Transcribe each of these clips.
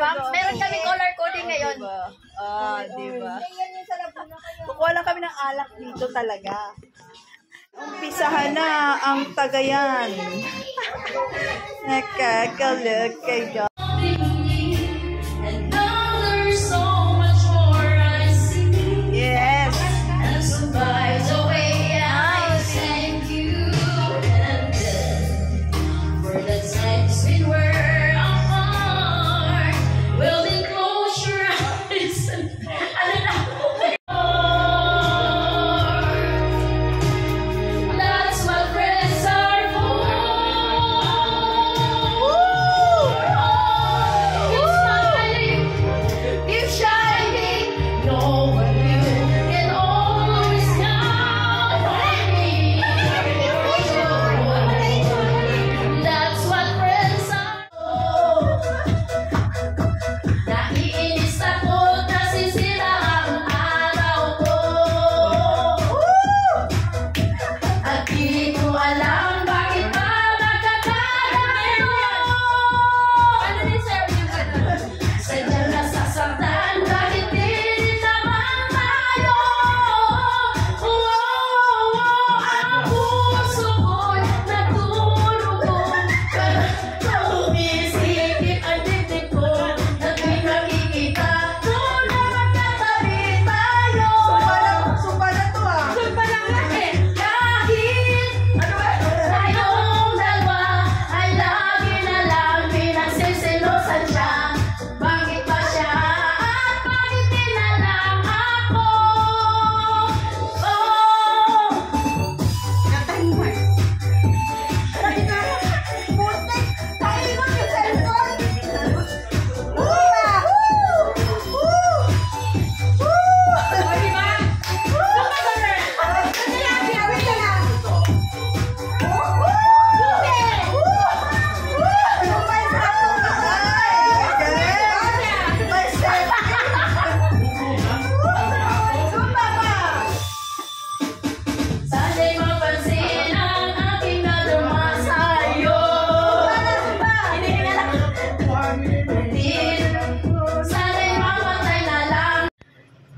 Meron kami color coding ngayon. Diba? Kukuha lang kami ng alak dito talaga. Umpisahan na ang Tagayan. Nakakalog kayo. Yes.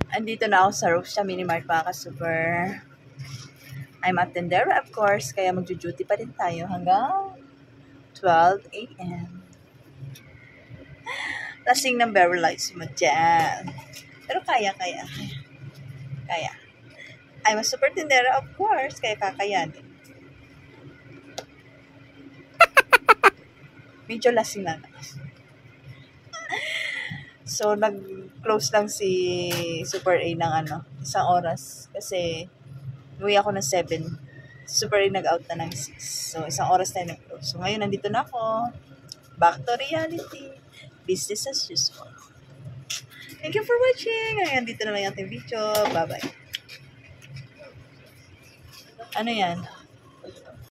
Andito na ako sa roof sa Minimart mga ka-super. I'm at tendera of course, kaya magjo-duty pa rin tayo hanggang 12 AM. Lasing ng very lights mo dyan. Pero kaya. Kaya, I'm a super tindera, of course, kaya kakayanin. Medyo lasing lang. So, nag-close lang si Super A ng isang oras. Kasi, uwi ako ng 7. Super A nag-out na ng 6. So, isang oras tayo nag-close. So, ngayon, nandito na ako. Back to reality. Business as usual. Thank you for watching. Ngayon, dito na lang yung ating video. Bye-bye. Ano yan?